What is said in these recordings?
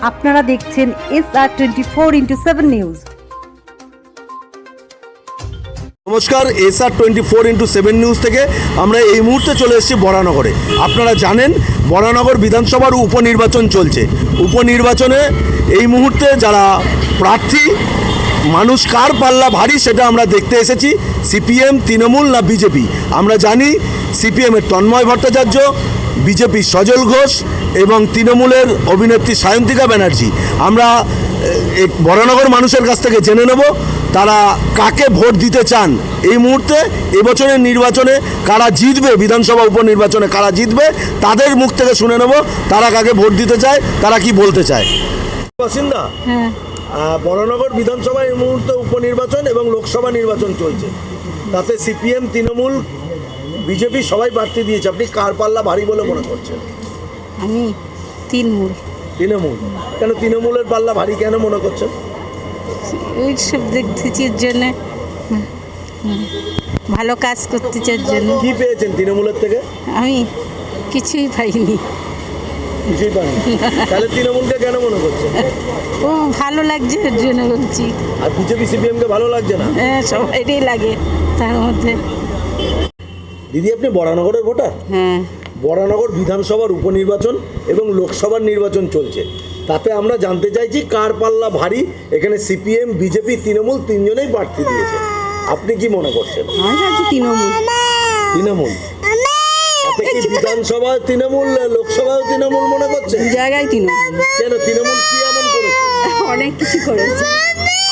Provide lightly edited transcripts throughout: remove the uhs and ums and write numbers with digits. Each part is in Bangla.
আপনারা দেখছেন SR24x7 নিউজ। নমস্কার, SR24x7 নিউজ থেকে আমরা এই মুহূর্তে চলে এসেছি বরানগরে। আপনারা জানেন বরানগর বিধানসভার উপনির্বাচন চলছে। উপনির্বাচনে এই মুহূর্তে যারা প্রার্থী, মানুষ কার পাল্লা ভারী সেটা আমরা দেখতে এসেছি। সিপিএম, তৃণমূল না বিজেপি? আমরা জানি সিপিএমের তন্ময় ভট্টাচার্য, বিজেপির সজল ঘোষ এবং তৃণমূলের অভিনেত্রী সায়ন্তিকা ব্যানার্জি। আমরা বরানগর মানুষের কাছ থেকে জেনে নেব তারা কাকে ভোট দিতে চান এই মুহূর্তে। এবছরের নির্বাচনে কারা জিতবে, বিধানসভা উপনির্বাচনে কারা জিতবে, তাদের মুখ থেকে শুনে নেব তারা কাকে ভোট দিতে চায়, তারা কি বলতে চায়। বাসিন্দা, বরানগর বিধানসভা এই মুহূর্তে উপনির্বাচন এবং লোকসভা নির্বাচন চলছে। তাতে সিপিএম, তৃণমূল, বিজেপি সবাই প্রার্থী দিয়েছে। আপনি কার পাল্লা ভারী বলে মনে করছেন? আমি তৃণমূল। তৃণমূল কেন? তৃণমূলের পাল্লা ভারী কেন মনে করছেন? ওইসব দেখতেছি এর জন্যে, ভালো কাজ করতেছে এর জন্য। কি পেয়েছেন তৃণমূলের থেকে? আমি কিছুই পাইনি। কিছুই পাইনি? তাহলে তৃণমূলকে কেন মনে করছেন? ও ভালো লাগছে এর জন্য বলছি। আর বিজেপি, সিপিএমকে ভালো লাগছে না? হ্যাঁ, সবাইটাই লাগে তার মধ্যে। দিদি, আপনি বরানগরের ভোটার? হ্যাঁ। বরানগর বিধানসভার উপনির্বাচন এবং লোকসভার নির্বাচন চলছে। তাতে আমরা জানতে চাইছি কার পাল্লা ভারী। এখানে সিপিএম, বিজেপি, তৃণমূল তিনজনেই প্রার্থী দিয়েছে। আপনি কি মনে করছেন? আমার কাছে তৃণমূল। তৃণমূল? আপনি কি বিধানসভা তৃণমূল, লোকসভাও তৃণমূল মনে করছেন? জায়গায় তৃণমূল। কেন? তৃণমূল কি এমন করেছে? অনেক কিছু করেছে।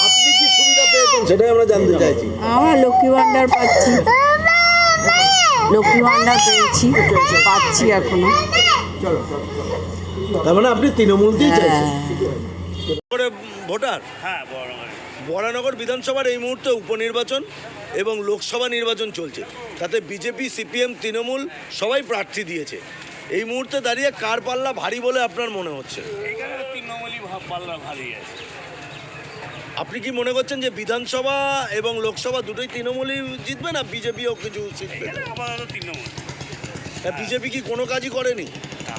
আপনি কি সুবিধা পেয়েছেন সেটাই আমরা জানতে চাইছি। আমার লক্ষ্মী ভাণ্ডার পাচ্ছি, লক্ষ্মী ভাণ্ডার পেয়েছি, পাচ্ছি এখনো। তার মানে আপনি তৃণমূলকেই চাইছেন? ভোটার? হ্যাঁ, বরানগর বিধানসভার এই মুহূর্তে উপনির্বাচন এবং লোকসভা নির্বাচন চলছে। তাতে বিজেপি, সিপিএম, তৃণমূল সবাই প্রার্থী দিয়েছে। এই মুহূর্তে দাঁড়িয়ে কার পাল্লা ভারী বলে আপনার মনে হচ্ছে? এইখানে তৃণমূলই পাল্লা ভারী আছে। আপনি কি মনে করছেন যে বিধানসভা এবং লোকসভা দুটোই তৃণমূলই জিতবে, না বিজেপিও কিছু জিতবে? আপাতত তৃণমূল। বিজেপি কি কোনো কাজই করেনি?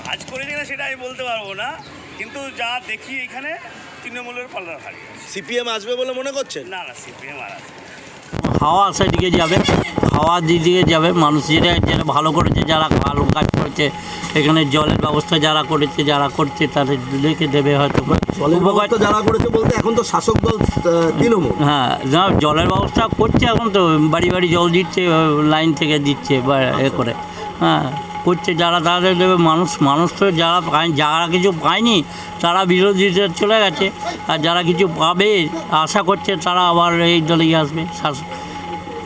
কাজ করেছে না সেটা আমি বলতে পারবো না, কিন্তু যা দেখি এখানে তৃণমূলের পাল্লা ভারী। সিপিএম আসবে বলে মনে করছেন? না, সিপিএম আর আছে। হাওয়া সেদিকে যাবে, হাওয়ার দিকে যাবে। মানুষ যেটা যারা ভালো করেছে, যারা ভালো কাজ করেছে, এখানে জলের ব্যবস্থা যারা করেছে, যারা করছে তাদের দেখে দেবে হয়তো উপকার। যারা করেছে বলতে এখন তো শাসক দল তৃণমূল। হ্যাঁ, না, জলের ব্যবস্থা করছে, এখন তো বাড়ি বাড়ি জল দিচ্ছে, লাইন থেকে দিচ্ছে বা এ করে। হ্যাঁ, করছে যারা, তাদের দেবে। মানুষ তো যারা কিছু পায়নি তারা বিরোধীতে চলে গেছে, আর যারা কিছু পাবে আশা করছে তারা আবার এই দলেই আসবে,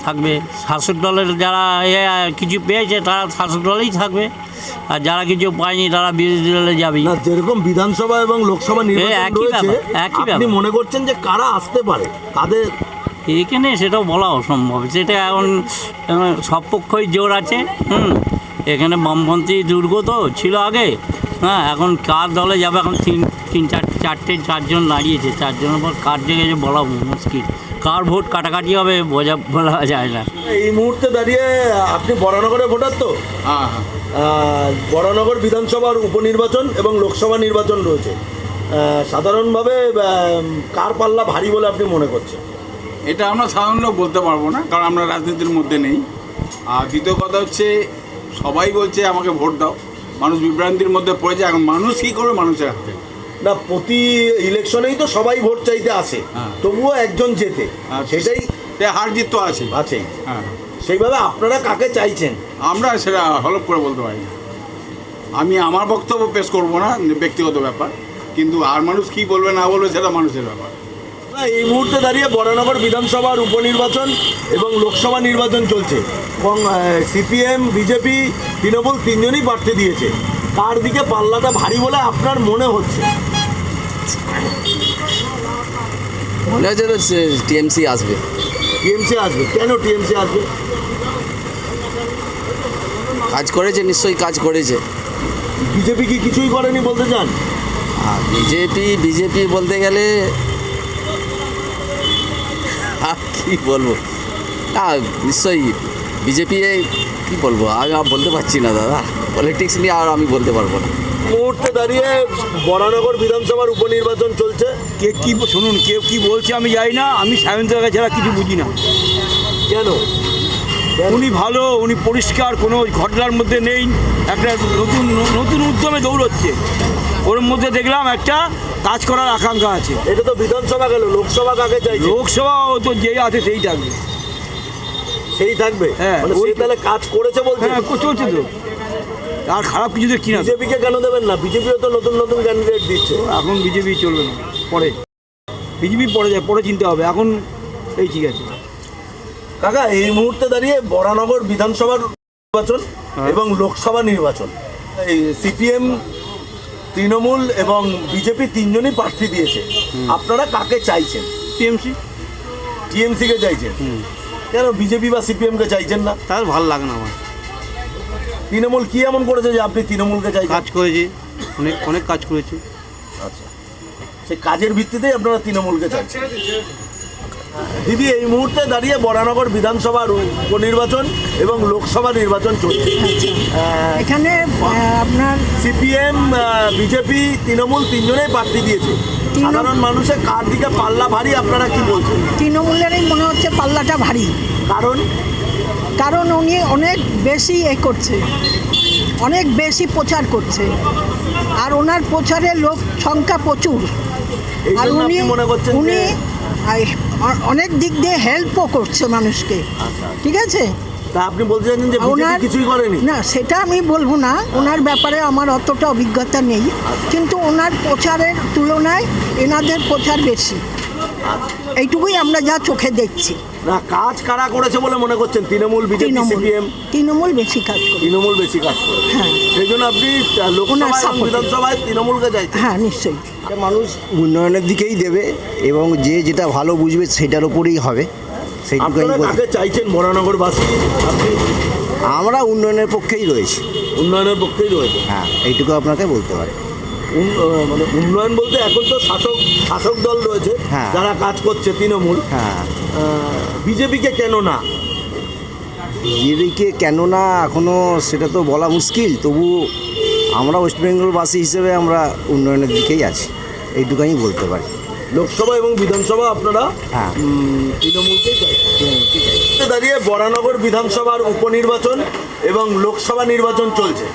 থাকবে। শাসক দলের যারা কিছু পেয়েছে তারা শাসক দলেই থাকবে, আর যারা কিছু পায়নি তারা বিরোধী দলে যাবে। না, যেরকম বিধানসভা এবং লোকসভা নির্বাচন রয়েছে, আপনি মনে করছেন যে কারা আসতে পারে তাদের এখানে? সেটাও বলা অসম্ভব। সেটা এখন সব পক্ষই জোর আছে। এখানে বামপন্থী দুর্গ তো ছিল আগে। হ্যাঁ, এখন কার দলে যাবে? এখন চারজন দাঁড়িয়েছে, চারজনের পর কার জায়গায় বলা মুশকিল। কার ভোট কাটাকাটি হবে বলা যায় না এই মুহূর্তে দাঁড়িয়ে। আপনি বরানগরে ভোটার তো? হ্যাঁ। বরানগর বিধানসভার উপনির্বাচন এবং লোকসভা নির্বাচন রয়েছে। সাধারণভাবে কার পাল্লা ভারী বলে আপনি মনে করছেন? এটা আমরা সাধারণত বলতে পারবো না, কারণ আমরা রাজনীতির মধ্যে নেই। আর দ্বিতীয় কথা হচ্ছে, সবাই বলছে আমাকে ভোট দাও, মানুষ বিভ্রান্তির মধ্যে পড়েছে। এখন মানুষ কী করবে মানুষের হাতে? না, প্রতি ইলেকশনেই তো সবাই ভোট চাইতে আসে, তবুও একজন জেতে, সেটাই হার জিত তো আছে। হ্যাঁ, সেইভাবে আপনারা কাকে চাইছেন? আমরা সেটা হলপ করে বলতে পারি না। আমি আমার বক্তব্য পেশ করবো না, ব্যক্তিগত ব্যাপার, কিন্তু আর মানুষ কী বলবে না বলবে সেটা মানুষের ব্যাপার। এই মুহূর্তে দাঁড়িয়ে বরানগর বিধানসভার উপনির্বাচন এবং লোকসভা নির্বাচন চলছে এবং সিপিএম, বিজেপি, তৃণমূল তিনজনই প্রার্থী দিয়েছে। তার দিকে পাল্লাটা ভারী বলে আপনার মনে হচ্ছে? মনে হচ্ছে তো টিএমসি আসবে। টিএমসি আসবে? কেন টিএমসি আসবে? কাজ করেছে, নিশ্চয়ই কাজ করেছে। বিজেপি কি কিছুই করেনি বলতে চান? আর বিজেপি বলতে গেলে আর কী বলবো, না নিশ্চয়ই বিজেপি কী বলবো, আমি আর বলতে পারছি না দাদা। পলিটিক্স নিয়ে আর আমি বলতে পারবো না। মুহূর্তে দাঁড়িয়ে বরানগর বিধানসভার উপনির্বাচন চলছে। কে কি শুনুন, কেউ কি বলছে আমি জানি না, আমি সায়ন্তন ছাড়া কিছু বুঝি না। কেন? উনি ভালো, উনি পরিষ্কার, কোনো ঘটনার মধ্যে নেই, একটা নতুন নতুন উদ্যমে দৌড়চ্ছে। ওর মধ্যে দেখলাম একটা কাজ করার আকাঙ্ক্ষা আছে। এটা তো বিধানসভা গেল, লোকসভা কাকে চাইছে? লোকসভা ও তো যেই আছে সেই থাকবে। সেই থাকবে? হ্যাঁ। মানে সে তাহলে কাজ করেছে বলছে? হ্যাঁ, চলছে তো। আর খারাপ কিছু দেখছি না। বিজেপিকে কেন দেবেন না? বিজেপিও তো নতুন নতুন ক্যান্ডিডেট দিচ্ছে। এখন বিজেপি চলবে না, পরে বিজেপি পরে যায়, পরে চিনতে হবে। এখন এই ঠিক আছে। কাকা, এই মুহূর্তে দাঁড়িয়ে বরানগর বিধানসভার নির্বাচন এবং লোকসভা নির্বাচন, এই সিপিএম, তৃণমূল এবং বিজেপি তিনজনই প্রার্থী দিয়েছে। আপনারা কাকে চাইছেন? টিএমসি। টিএমসি কে চাইছেন? কেন বিজেপি বা সিপিএম কে চাইছেন না? তার ভালো লাগে না আমার। তৃণমূল কি এমন করেছে যে আপনি তৃণমূলকে চাইছেন? কাজ করেছে, অনেক অনেক কাজ করেছে। আচ্ছা, সেই কাজের ভিত্তিতেই আপনারা তৃণমূলকে চাইছেন। দিদি, এই মুহূর্তে দাঁড়িয়ে বরানগর বিধানসভার উপনির্বাচন এবং লোকসভা নির্বাচন চলছে। এখানে আপনার সিপিএম, বিজেপি, তৃণমূল তিনজনেই প্রার্থী দিয়েছে। সাধারণ মানুষের কার দিকে পাল্লা ভারী, আপনারা কি বলছেন? তৃণমূলেরই মনে হচ্ছে পাল্লাটা ভারী। কারণ উনি অনেক বেশি করছে, অনেক বেশি প্রচার করছে, আর ওনার প্রচারে লোক সংখ্যা প্রচুর। এই আর জন্য উনি আপনি মনে করছেন উনি যে- অনেক দিক দিয়ে হেল্পও করছে মানুষকে। ঠিক আছে, তা আপনি বলতে চাইছেন যে বিজেপি ওনার কিছুই করেনি? না, সেটা আমি বলবো না, ওনার ব্যাপারে আমার অতটা অভিজ্ঞতা নেই, কিন্তু ওনার প্রচারের তুলনায় এনাদের প্রচার বেশি, এইটুকুই আমরা যা চোখে দেখছি। না, কাজ কারা করেছে বলে মনে করছেন? Trinamool, BJP, CPM? তৃণমূল বেশি কাজ করে। তৃণমূল বেশি কাজ করে, হ্যাঁ। সেই জন্য আপনি লোকসভা এবং support-এ। বিধানসভায় তৃণমূলকে চাইছেন? হ্যাঁ, নিশ্চয়ই। মানুষ উন্নয়নের দিকেই দেবে এবং যে যেটা ভালো বুঝবে সেটার উপরেই হবে, সেইটুকুই আপনারা বলছি। কাকে চাইছেন বরানগরবাসী? আপনি আমরা উন্নয়নের পক্ষেই রয়েছি। উন্নয়নের পক্ষেই রয়েছে? হ্যাঁ, এইটুকু আপনাকে বলতে পারি। মানে উন্নয়ন বলতে এখন তো শাসক দল রয়েছে, হ্যাঁ। যারা কাজ করছে, তৃণমূল। হ্যাঁ, বিজেপিকে কেন না? বিজেপিকে কেন না এখনও সেটা তো বলা মুশকিল, তবু আমরা ওয়েস্ট বেঙ্গলবাসী হিসেবে আমরা উন্নয়নের দিকেই আছি, এইটুকুই বলতে পারি। লোকসভা এবং বিধানসভা আপনারা হ্যাঁ। তৃণমূলকেই চাইছেন। দাঁড়িয়ে বরানগর বিধানসভার উপনির্বাচন এবং লোকসভা নির্বাচন চলছে।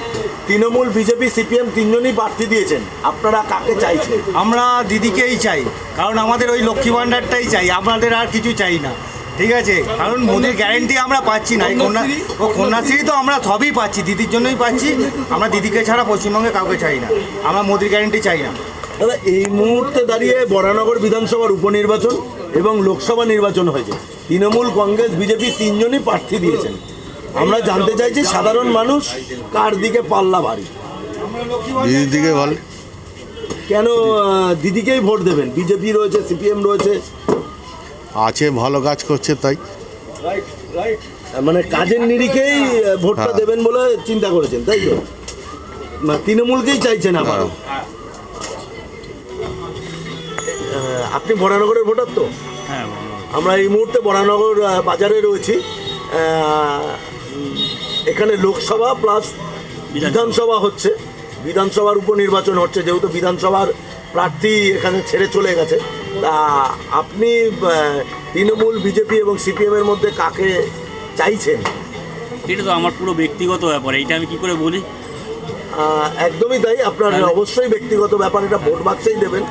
তৃণমূল, বিজেপি, সিপিএম তিনজনই প্রার্থী দিয়েছেন। আপনারা কাকে চাইছেন? আমরা দিদিকেই চাই, কারণ আমাদের ওই লক্ষ্মী ভাণ্ডারটাই চাই, আমাদের আর কিছু চাই না। ঠিক আছে, কারণ মোদির গ্যারেন্টি আমরা পাচ্ছি না। কন্যাশ্রী তো আমরা সবই পাচ্ছি, দিদির জন্যই পাচ্ছি। আমরা দিদিকে ছাড়া পশ্চিমবঙ্গে কাউকে চাই না, আমরা মোদির গ্যারেন্টি চাই না। দাদা, এই মুহূর্তে দাঁড়িয়ে বরানগর বিধানসভার উপনির্বাচন এবং লোকসভা নির্বাচন হয়েছে। তৃণমূল, কংগ্রেস, বিজেপি তিনজনই প্রার্থী দিয়েছেন। আমরা জানতে চাইছি সাধারণ মানুষ কার দিকে পাল্লা ভারী? দিদির দিকে বল। কেন দিদিকেই ভোট দেবেন? বিজেপি রয়েছে, সিপিএম রয়েছে, আছে, ভালো কাজ করছে তাই। মানে কাজের নিরিখেই ভোটটা দেবেন বলে চিন্তা করেছেন, তাই তো? তৃণমূলকেই চাইছেন আবার? আপনি বরানগরের ভোটার তো? হ্যাঁ, আমরা এই মুহূর্তে বরানগর বাজারে রয়েছি। এখানে লোকসভা প্লাস বিধানসভা হচ্ছে, বিধানসভার উপনির্বাচন হচ্ছে, যেহেতু বিধানসভার প্রার্থী এখানে ছেড়ে চলে গেছে। তা আপনি তৃণমূল, বিজেপি এবং সিপিএমের মধ্যে কাকে চাইছেন? এটা তো আমার পুরো ব্যক্তিগত ব্যাপার, এইটা আমি কি করে বলি? একদমই তাই, আপনার অবশ্যই ব্যক্তিগত ব্যাপার, এটা ভোট বাক্সেই দেবেন।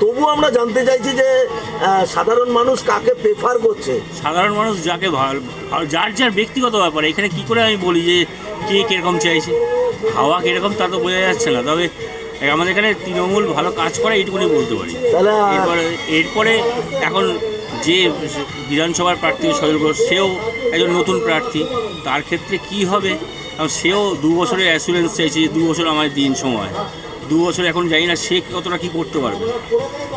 তবু আমরা জানতে চাইছি যে সাধারণ মানুষ কাকে প্রেফার করছে? সাধারণ মানুষ যাকে ভালো, যার যার ব্যক্তিগত ব্যাপার, এখানে কি করে আমি বলি যে কে কীরকম চাইছে, হাওয়া কীরকম তা তো বোঝা যাচ্ছে না। তবে আমাদের এখানে তৃণমূল ভালো কাজ করে, এইটুকুনি বলতে পারি। এরপরে এখন যে বিধানসভার প্রার্থী সজল ঘোষ, সেও একজন নতুন প্রার্থী, তার ক্ষেত্রে কি হবে? কারণ সেও 2 বছরের অ্যাসুরেন্স চাইছে, 2 বছর আমার দিন সময়, 2 বছর এখন জানি না সে কতটা কী করতে পারবে।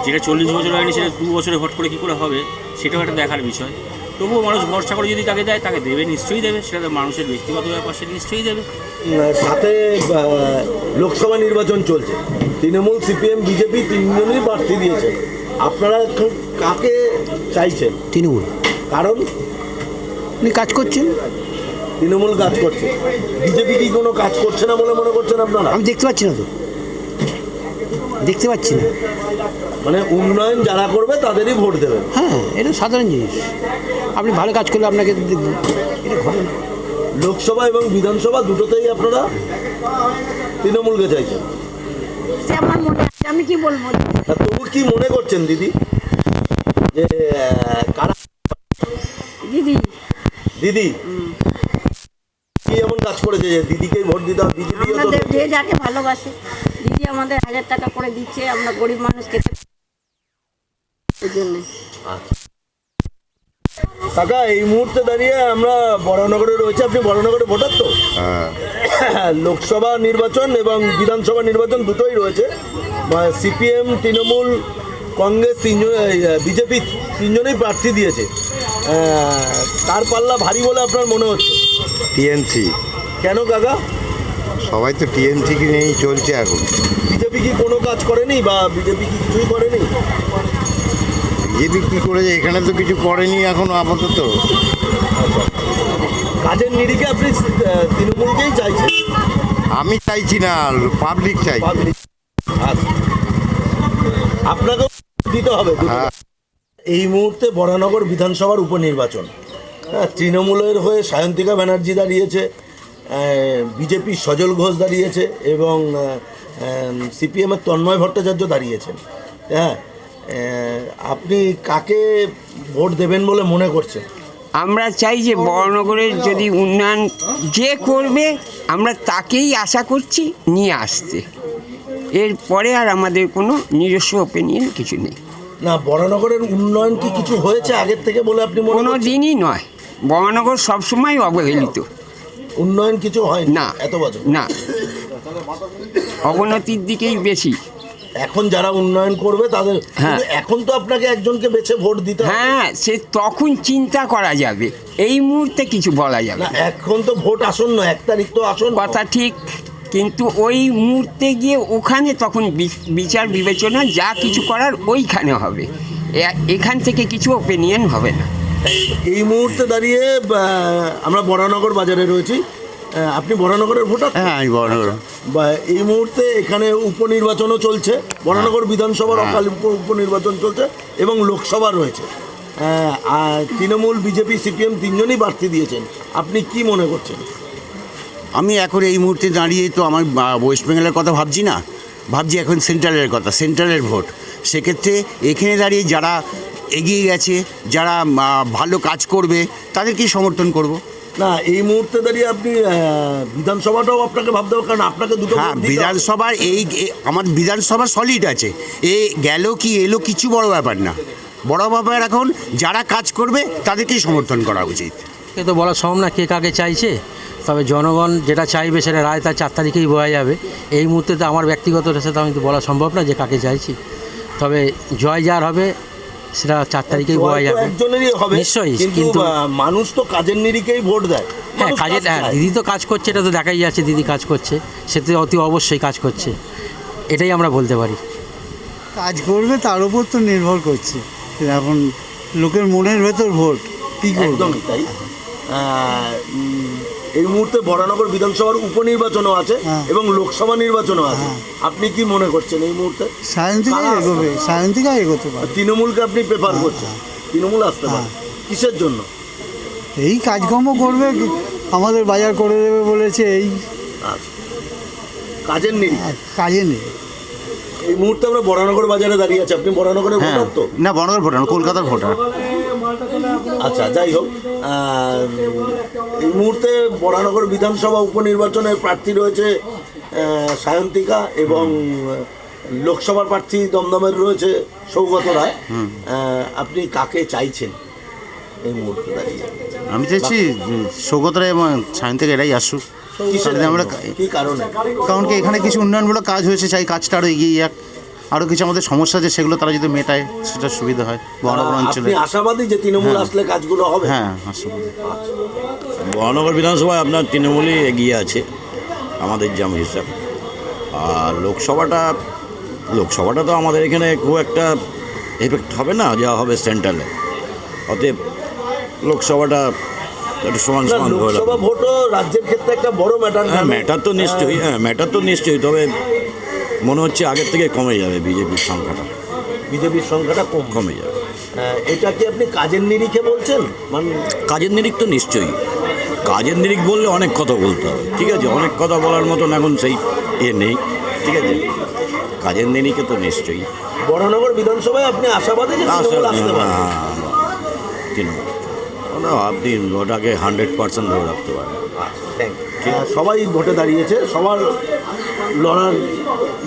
যেটা 40 বছর হয়নি সেটা 2 বছরে হট করে কী করে হবে, সেটাও একটা দেখার বিষয়। তবুও মানুষ ভরসা করে যদি তাকে দেয়, তাকে দেবে, নিশ্চয়ই দেবে। সেটা তো মানুষের ব্যক্তিগত ব্যাপার, সে নিশ্চয়ই দেবে। সাথে লোকসভা নির্বাচন চলছে, তৃণমূল, সিপিএম, বিজেপি তিনজনই প্রার্থী দিয়েছে। আপনারা এখন কাকে চাইছেন? তৃণমূল। কারণ উনি কাজ করছেন, তৃণমূল কাজ করছে, বিজেপি কি কোনো কাজ করছে না বলে মনে করছেন আপনারা? আমি দেখতে পাচ্ছি না তো, দেখতে পাচ্ছি না। মানে উন্নয়ন যারা করবে তাদেরই ভোট দেবেন? হ্যাঁ, এটা সাধারণ জিনিস। আপনি ভালো কাজ করলে আপনাকে এটা ঘটে না। লোকসভা এবং বিধানসভা দুটোতেই আপনারা তৃণমূলকে চাইছেন? সে আমার মনে আছে, আমি কি বলবো। তা তবু কি মনে করছেন দিদি যে কারা? দিদি দিদি কি এমন কাজ করেছে যে দিদিকেই ভোট দিতে হবে? বিজেপি আমাদের যে যাকে ভালোবাসে, দিদি আমাদের 1000 টাকা করে দিচ্ছে, আমরা গরিব মানুষ খেতে এই জন্যে। কাকা এই মুহূর্তে দাঁড়িয়ে আমরা বরানগরে রয়েছে, আপনি বরানগরে ভোটার তো? লোকসভা নির্বাচন এবং বিধানসভা নির্বাচন দুটোই রয়েছে। সিপিএম, তৃণমূল, কংগ্রেস তিনজন, বিজেপি তিনজনেই প্রার্থী দিয়েছে। কার পাল্লা ভারী বলে আপনার মনে হচ্ছে? টিএমসি। কেন কাকা? সবাই তো টিএমসিকে নিয়েই চলছে এখন। বিজেপি কি কোনো কাজ করেনি বা বিজেপি কি কিছুই করেনি? বিজেপি কী করেছে এখানে তো কিছু করেনি এখনো আপাতত। কাজের নিরিখে আপনি তৃণমূলকেই চাইছেন? আমি চাইছি না, পাবলিক চাই। আপনাকেও দিতে হবে। এই মুহূর্তে বরানগর বিধানসভার উপনির্বাচন। তৃণমূলের হয়ে সায়ন্তিকা ব্যানার্জি দাঁড়িয়েছে, বিজেপি সজল ঘোষ দাঁড়িয়েছে এবং সিপিএমের তন্ময় ভট্টাচার্য দাঁড়িয়েছেন। হ্যাঁ, আপনি কাকে ভোট দেবেন বলে মনে করছেন? আমরা চাই যে বরানগরের যদি উন্নয়ন যে করবে আমরা তাকেই আশা করছি নিয়ে আসতে। এরপরে আর আমাদের কোনো নিজস্ব ওপিনিয়ন কিছু নেই। না, বরানগরের উন্নয়ন কি কিছু হয়েছে আগের থেকে বলে আপনি মনে কোনো করছেন? দিনই নয়, বরানগর সবসময় অবহেলিত। উন্নয়ন কিছু হয় না, এত বছর? না, অবনতির দিকেই বেশি। এখন যারা উন্নয়ন করবে তাদের, হ্যাঁ, কিন্তু এখন তো আপনাকে একজনকে বেছে ভোট দিতে হবে। হ্যাঁ, সে তখন চিন্তা করা যাবে, এই মুহূর্তে কিছু বলা যাবে না, না। এখন তো ভোট আসন্ন, 1 তারিখ তো আসন্ন। কথা ঠিক, কিন্তু ওই মুহূর্তে গিয়ে ওখানে তখন বিচার বিবেচনা যা কিছু করার ওইখানে হবে, এখান থেকে কিছু ওপিনিয়ন হবে না। এই মুহূর্তে দাঁড়িয়ে আমরা বরানগর বাজারে রয়েছি। আপনি বরানগরের ভোটার? হ্যাঁ, আমি বরানগর। এই মুহূর্তে এখানে উপনির্বাচনও চলছে, বরানগর বিধানসভার অকাল উপনির্বাচন চলছে এবং লোকসভা রয়েছে। আর তৃণমূল, বিজেপি, সিপিএম তিনজনই প্রার্থী দিয়েছেন। আপনি কি মনে করছেন? আমি এখন এই মুহূর্তে দাঁড়িয়ে তো আমার ওয়েস্ট বেঙ্গলের কথা ভাবছি না, ভাবছি এখন সেন্ট্রালের কথা, সেন্ট্রালের ভোট। সেক্ষেত্রে এখানে দাঁড়িয়ে যারা এগিয়ে গেছে, যারা ভালো কাজ করবে তাদেরকেই সমর্থন করব। না, এই মুহূর্তে দাঁড়িয়ে আপনি বিধানসভাটাও আপনাকে ভাবতে হবে, কারণ আপনাকে দুটো হ্যাঁ, বিধানসভার আমার বিধানসভা সলিড আছে, গেল কি এলো কিছু বড় ব্যাপার না। বড় ব্যাপার এখন যারা কাজ করবে তাদেরকেই সমর্থন করা উচিত। এ তো বলা সম্ভব না কে কাকে চাইছে, তবে জনগণ যেটা চাইবে সেটা রায় তার 4 তারিখেই বোঝা যাবে। এই মুহূর্তে তো আমার ব্যক্তিগত সাথে আমি তো বলা সম্ভব না যে কাকে চাইছি, তবে জয় যার হবে সেটা 4 তারিখেই বোঝা যাবে। একজনেরই হবে নিশ্চয়ই, কিন্তু মানুষ তো কাজের নিরিখেই ভোট দেয়। হ্যাঁ, কাজের, হ্যাঁ, দিদি তো কাজ করছে, এটা তো দেখাই যাচ্ছে দিদি কাজ করছে, সে তো অতি অবশ্যই কাজ করছে, এটাই আমরা বলতে পারি। কাজ করবে তার উপর তো নির্ভর করছে। এখন লোকের মনের ভেতর ভোট কী করবে। একদমই তাই। এই মুহূর্তে বরানগর বিধানসভার উপনির্বাচনও আছে এবং লোকসভা নির্বাচনও আছে। আপনি কি মনে করছেন এই মুহূর্তে? সায়ন্তিকাই এগোবে, সায়ন্তিকাই এগোতে পারে। তৃণমূলকে আপনি প্রেফার করছেন? তৃণমূল আসতে পারে কিসের জন্য? এই কাজকর্ম করবে, আমাদের বাজার করে দেবে বলেছে, এই কাজের নেই, কাজে নেই। এই মুহূর্তে আমরা বরানগর বাজারে দাঁড়িয়ে আছি। আপনি বরানগরের ভোটার তো? না, বরানগর ভোটার না, কলকাতার ভোটার। আচ্ছা, যাই হোক, এই মুহূর্তে বরানগর বিধানসভা উপনির্বাচনের প্রার্থী রয়েছে সায়ন্তিকা এবং লোকসভার প্রার্থী দমদমের রয়েছে সৌগত রায়। আপনি কাকে চাইছেন এই মুহূর্তে দাঁড়িয়ে? আমি চাইছি সৌগত রায় এবং সায়ন্তিকা এরাই আসুক। আমরা কি কারণে? কারণ কি এখানে কিছু উন্নয়নমূলক কাজ হয়েছে, চাই কাজটা আরও এগিয়ে যাক। আরও কিছু আমাদের সমস্যা আছে, সেগুলো তারা যদি মেটায় সেটা সুবিধা হয় বরানগর অঞ্চলে। আপনি আশাবাদী যে তৃণমূল আসলে কাজগুলো হবে? হ্যাঁ, আশাবাদী। বরানগর বিধানসভায় আপনার তৃণমূলই এগিয়ে আছে আমাদের যেমন হিসাব। আর লোকসভাটা তো আমাদের এখানে খুব একটা এফেক্ট হবে না, যা হবে সেন্ট্রালে। অতএব লোকসভাটা একটু সমান সমান ধরে লোকসভা রাখুন। ভোটও রাজ্যের ক্ষেত্রে একটা বড় ম্যাটার। হ্যাঁ ম্যাটার তো নিশ্চয়ই, ম্যাটার তো নিশ্চয়ই, তবে মনে হচ্ছে আগের থেকে কমে যাবে বিজেপির সংখ্যাটা, বিজেপির সংখ্যাটা কমে যাবে। এটা কি আপনি কাজের নিরিখে বলছেন? মানে কাজের নিরিখ তো নিশ্চয়ই, কাজের নিরিখ বললে অনেক কথা বলতে হবে, ঠিক আছে, অনেক কথা বলার মতন এখন সেই নেই, ঠিক আছে, কাজের নিরিখে তো নিশ্চয়ই। বরানগর বিধানসভায় আপনি আশাবাদী যে তৃণমূল আসতে পারে? আপনি ওটাকে 100% ধরে রাখতে পারেন। সবাই ভোটে দাঁড়িয়েছে, সবার লড়ার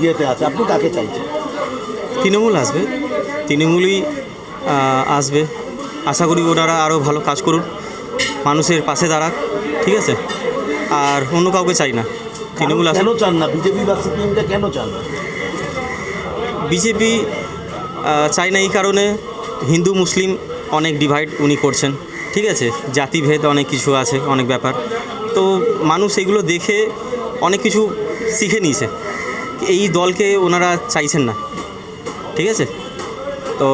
ইয়েতে আছে, আপনি কাকে চাইছেন? তৃণমূল আসবে, তৃণমূলই আসবে। আশা করি ওনারা আরও ভালো কাজ করুন, মানুষের পাশে দাঁড়াক, ঠিক আছে, আর অন্য কাউকে চাই না। তৃণমূল কেন চান না? বিজেপি বা সিপিএমকে কেন চান না? বিজেপি চাই না এই কারণে, হিন্দু মুসলিম অনেক ডিভাইড উনি করছেন, ঠিক আছে, জাতিভেদ অনেক কিছু আছে, অনেক ব্যাপার, তো মানুষ এগুলো দেখে অনেক কিছু শিখে নিয়েছে, এই দলকে ওনারা চাইছেন না, ঠিক আছে। তো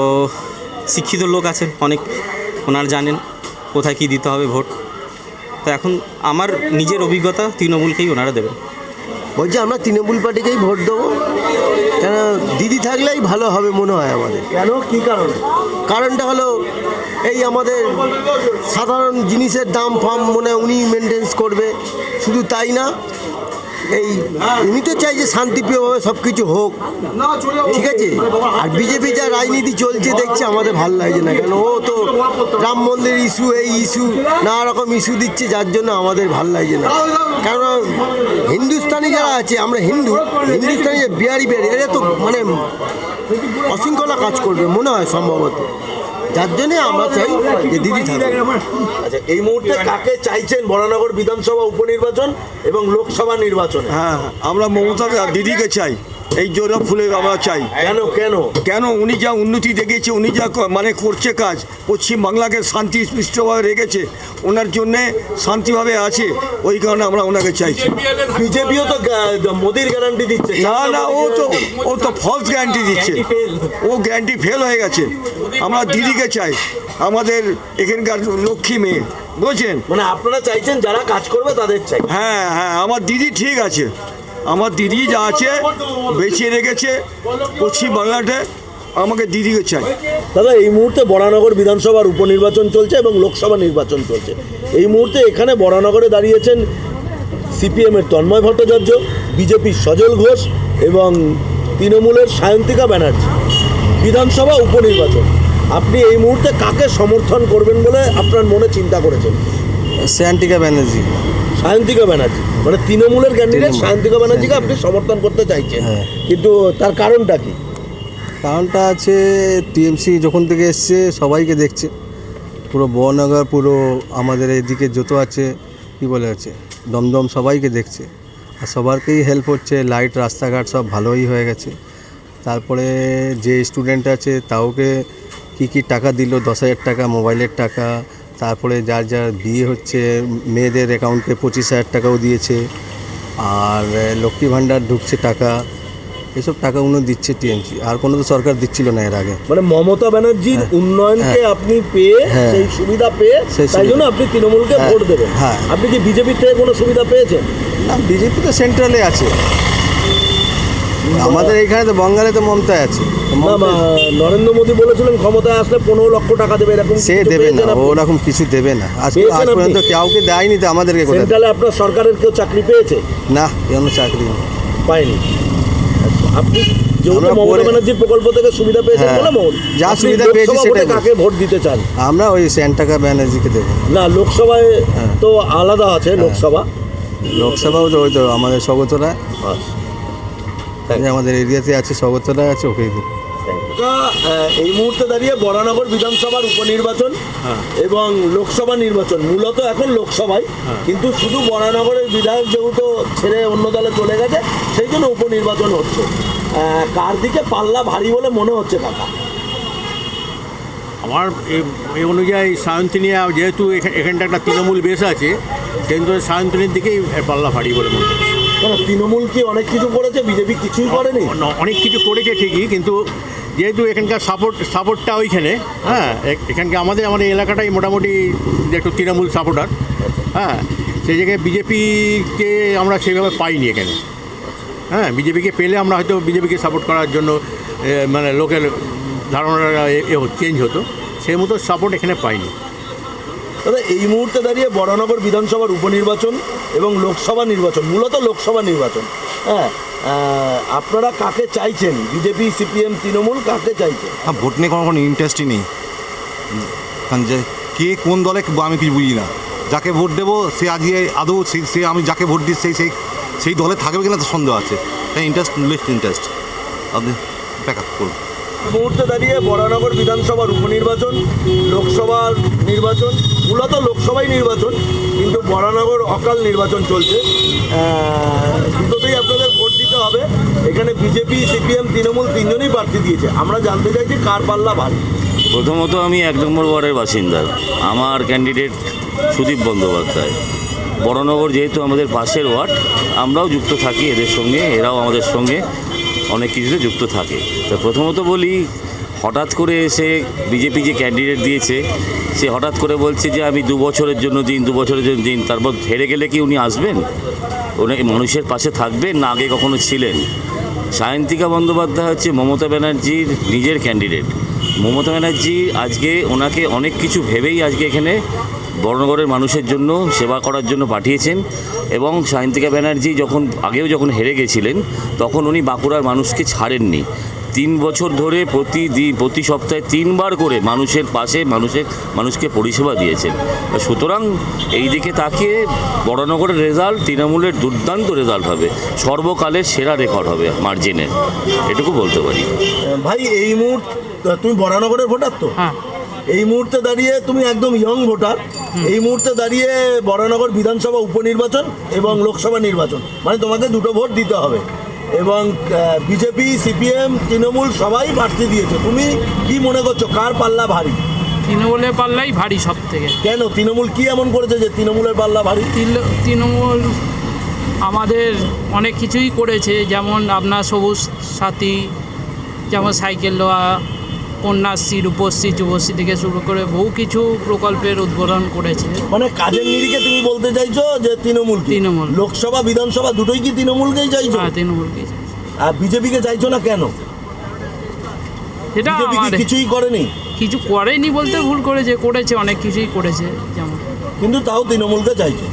শিক্ষিত লোক আছেন অনেক, ওনারা জানেন কোথায় কী দিতে হবে ভোট, তো এখন আমার নিজের অভিজ্ঞতা তৃণমূলকেই ওনারা দেবেন। বলছি আমরা তৃণমূল পার্টিকেই ভোট দেবো, কেন দিদি থাকলেই ভালো হবে মনে হয় আমাদের। কেন, কী কারণে? কারণটা হলো এই আমাদের সাধারণ জিনিসের দাম ফাম মনে হয় উনি মেনটেন্স করবে, শুধু তাই না, এই উনি তো চাই যে শান্তিপ্রিয়ভাবে সব কিছু হোক, ঠিক আছে। আর বিজেপি যা রাজনীতি চলছে দেখছে আমাদের ভালো লাগছে না, কেন ও তো রাম মন্দির ইস্যু, এই ইস্যু, নানা রকম ইস্যু দিচ্ছে, যার জন্য আমাদের ভালো লাগছে না। কারণ হিন্দুস্তানি যারা আছে, আমরা হিন্দুস্তানি যে বিহারি এরা তো মানে অশৃঙ্খলা কাজ করবে মনে হয় সম্ভবত, যার জন্যে আমরা চাই যে দিদি থাকবে। আচ্ছা, এই মুহূর্তে কাকে চাইছেন বরানগর বিধানসভা উপনির্বাচন এবং লোকসভা নির্বাচনে? হ্যাঁ, আমরা মমতা দিদিকে চাই, এই জোড়া ফুলে আমরা চাই। কেন কেন কেন উনি যা উন্নতি দেখেছে, উনি যা মানে করছে কাজ, পশ্চিমবাংলাকে শান্তি পৃষ্ঠভাবে রেখেছে, ওনার জন্যে শান্তিভাবে আছে, ওই কারণে আমরা ওনাকে চাইছি। বিজেপিও তো মোদির গ্যারান্টি দিচ্ছে। না না, ও তো ফলস গ্যারান্টি দিচ্ছে, ও গ্যারান্টি ফেল হয়ে গেছে। আমরা দিদিকে চাই, আমাদের এখানকার লক্ষ্মী মেয়ে, বুঝছেন? মানে আপনারা চাইছেন যারা কাজ করবে তাদের চাই। হ্যাঁ হ্যাঁ, আমার দিদি ঠিক আছে, আমার দিদি যা আছে বেঁচে রেখেছে পশ্চিমবাংলাতে, আমাকে দিদিকে চাই। দাদা, এই মুহূর্তে বরানগর বিধানসভার উপনির্বাচন চলছে এবং লোকসভা নির্বাচন চলছে। এই মুহূর্তে এখানে বরানগরে দাঁড়িয়েছেন সিপিএমের তন্ময় ভট্টাচার্য, বিজেপির সজল ঘোষ এবং তৃণমূলের সায়ন্তিকা ব্যানার্জি। বিধানসভা উপনির্বাচন, আপনি এই মুহূর্তে কাকে সমর্থন করবেন বলে আপনার মনে চিন্তা করেছেন? সায়ন্তিকা ব্যানার্জি। সায়ন্তিকা ব্যানার্জি মানে তৃণমূলের ক্যান্ডিডেট সায়ন্তিকা ব্যানার্জিকে আপনি সমর্থন করতে চাইছেন, কিন্তু তার কারণটা কি? কারণটা আছে, টিএমসি যখন থেকে এসছে সবাইকে দেখছে, পুরো বহনগর, পুরো আমাদের এইদিকে যত আছে কী বলে আছে দমদম, সবাইকে দেখছে, আর সবারকেই হেল্প হচ্ছে, লাইট রাস্তাঘাট সব ভালোই হয়ে গেছে। তারপরে যে স্টুডেন্ট আছে তাওকে কী টাকা দিল, 10,000 টাকা, মোবাইলের টাকা, তারপরে যার যার বিয়ে হচ্ছে মেয়েদের অ্যাকাউন্টে 25,000 টাকাও দিয়েছে, আর লক্ষ্মী ভাণ্ডার ঢুকছে টাকা, এসব টাকাগুলো দিচ্ছে টিএমসি, আর কোনো তো সরকার দিচ্ছিল না এর আগে। মানে মমতা ব্যানার্জির উন্নয়নকে আপনি পেয়ে, সেই সুবিধা পেয়ে, তাই জন্য আপনি তৃণমূলকে ভোট দেবেন। হ্যাঁ, আপনি কি বিজেপির থেকে কোনো সুবিধা পেয়েছেন? না, বিজেপি তো সেন্ট্রালে আছে, আমাদের এইখানে তো বঙ্গালে তো মমতায় আছে। নরেন্দ্র মোদী বলেছিলেন ক্ষমতায় আসলে 15 লক্ষ টাকা দেবে, এরকম সে দেবে না, ওরকম কিছু দেবে না, আজ পর্যন্ত কাউকে দেয়নি তো আমাদেরকে। সেন্ট্রালে আপনার সরকারের কেউ চাকরি পেয়েছে? না, কোনো চাকরি পায়নি। আপনি যেহেতু মমতা ব্যানার্জির প্রকল্প থেকে সুবিধা পেয়েছেন বলে যা সুবিধা পেয়েছি সেটা কাকে ভোট দিতে চান? আমরা ওই সায়ন্তিকা ব্যানার্জিকে দেবো। না, লোকসভায় তো আলাদা আছে, লোকসভাও তো ওই তো আমাদের স্বগতরা, আমাদের এরিয়াতে আছে, স্বগতরা আছে, ওকেই দিই। এই মুহূর্তে দাঁড়িয়ে বরানগর বিধানসভার উপনির্বাচন এবং লোকসভা নির্বাচন, মূলত এখন লোকসভায়, কিন্তু শুধু বরানগরের বিধায়ক যেহেতু ছেড়ে অন্য দলে চলে গেছে, সেই জন্য উপনির্বাচন হচ্ছে। কার দিকে পাল্লা ভারী বলে মনে হচ্ছে কাকা? আমার এই অনুযায়ী সায়ন্তিনিয়া, যেহেতু এখানটা একটা তৃণমূল বেশ আছে, কিন্তু সায়ন্তিনীর দিকেই পাল্লা ভারী বলে মনে হচ্ছে। তৃণমূল কি অনেক কিছু করেছে, বিজেপি কিছুই করেনি? অনেক কিছু করেছে ঠিকই, কিন্তু যেহেতু এখানকার সাপোর্টটা ওইখানে, হ্যাঁ, এখানকার আমাদের এলাকাটাই মোটামুটি একটু তৃণমূল সাপোর্টার, হ্যাঁ, সেই জায়গায় বিজেপিকে আমরা সেইভাবে পাইনি এখানে। হ্যাঁ, বিজেপিকে পেলে আমরা হয়তো বিজেপিকে সাপোর্ট করার জন্য মানে লোকের ধারণাটা চেঞ্জ হতো, সেই মতো সাপোর্ট এখানে পাইনি। দাদা, এই মুহূর্তে দাঁড়িয়ে বরানগর বিধানসভার উপনির্বাচন এবং লোকসভা নির্বাচন, মূলত লোকসভা নির্বাচন, হ্যাঁ, আপনারা কাকে চাইছেন? বিজেপি, সিপিএম, তৃণমূল, কাকে চাইছেন? ভোট নিয়ে কোনো ইন্টারেস্টই নেই, কারণ যে কে কোন দলে আমি কিছু বুঝি না। যাকে ভোট দেবো সে আজকে আদৌ সে আমি যাকে ভোট দিই সেই দলে থাকবে কিনা তো সন্দেহ আছে, তাই ইন্টারেস্ট আপনি ব্যাক আপ করুন। মুহূর্তে দাঁড়িয়ে বরানগর বিধানসভার উপনির্বাচন, লোকসভার নির্বাচন, মূলত লোকসভাই নির্বাচন, কিন্তু বরানগর অকাল নির্বাচন চলছে। দুটোতেই আপনাদের ভোট দিতে হবে। এখানে বিজেপি, সিপিএম, তৃণমূল তিনজনই প্রার্থী দিয়েছে। আমরা জানতে চাইছি কার পাল্লা ভারী। প্রথমত আমি 1 নম্বর ওয়ার্ডের বাসিন্দা, আমার ক্যান্ডিডেট সুদীপ বন্দ্যোপাধ্যায়। বরানগর যেহেতু আমাদের পাশের ওয়ার্ড, আমরাও যুক্ত থাকি এদের সঙ্গে, এরাও আমাদের সঙ্গে অনেক কিছুতে যুক্ত থাকে। তো প্রথমত বলি, হঠাৎ করে এসে বিজেপি যে ক্যান্ডিডেট দিয়েছে সে হঠাৎ করে বলছে যে আমি 2 বছরের জন্য দিন, তারপর হেরে গেলে কি উনি আসবেন? উনি মানুষের পাশে থাকবেন না আগে কখনো ছিলেন? সায়ন্তিকা বন্দ্যোপাধ্যায় হচ্ছে মমতা ব্যানার্জির নিজের ক্যান্ডিডেট। মমতা ব্যানার্জি আজকে ওনাকে অনেক কিছু ভেবেই আজকে এখানে বরানগরের মানুষের জন্য সেবা করার জন্য পাঠিয়েছেন। এবং সায়ন্তিকা ব্যানার্জি যখন হেরে গেছিলেন তখন উনি বাঁকুড়ার মানুষকে ছাড়েননি। 3 বছর ধরে প্রতি সপ্তাহে 3 বার করে মানুষের পাশে মানুষকে পরিষেবা দিয়েছেন। সুতরাং এই দিকে তাকিয়ে বরানগরের রেজাল্ট তৃণমূলের দুর্দান্ত রেজাল্ট হবে, সর্বকালের সেরা রেকর্ড হবে মার্জিনে, এটুকু বলতে পারি। ভাই, এই মুহূর্তে তুমি বরানগরের ভোটার তো? হ্যাঁ। এই মুহূর্তে দাঁড়িয়ে তুমি একদম ইয়ং ভোটার, এই মুহূর্তে দাঁড়িয়ে বরানগর বিধানসভা উপনির্বাচন এবং লোকসভা নির্বাচন, মানে তোমাকে 2টো ভোট দিতে হবে। এবং বিজেপি, সিপিএম, তৃণমূল সবাই প্রার্থী দিয়েছে। তুমি কি মনে করছো কার পাল্লা ভারী? তৃণমূলের পাল্লাই ভারী সব থেকে। কেন? তৃণমূল কি এমন করেছে যে তৃণমূলের পাল্লা ভারী? তৃণমূল আমাদের অনেক কিছুই করেছে, যেমন আপনার সবুজ সাথী, যেমন সাইকেল দেওয়া, কন্যাশ্রী, রূপশ্রী, যুবশ্রী থেকে শুরু করে বহু কিছু প্রকল্পের উদ্বোধন করেছে। মানে কাজের নিরিখে তুমি বলতে চাইছো যে তৃণমূল লোকসভা বিধানসভা দুটোই কি তৃণমূলকেই চাইছো? হ্যাঁ, তৃণমূলকেই চাইছো। আর বিজেপিকে চাইছো না কেন? এটা কিছুই করেনি। কিছু করেনি বলতে ভুল করেছে, অনেক কিছুই করেছে যেমন, কিন্তু তাও তৃণমূলকে চাইছো।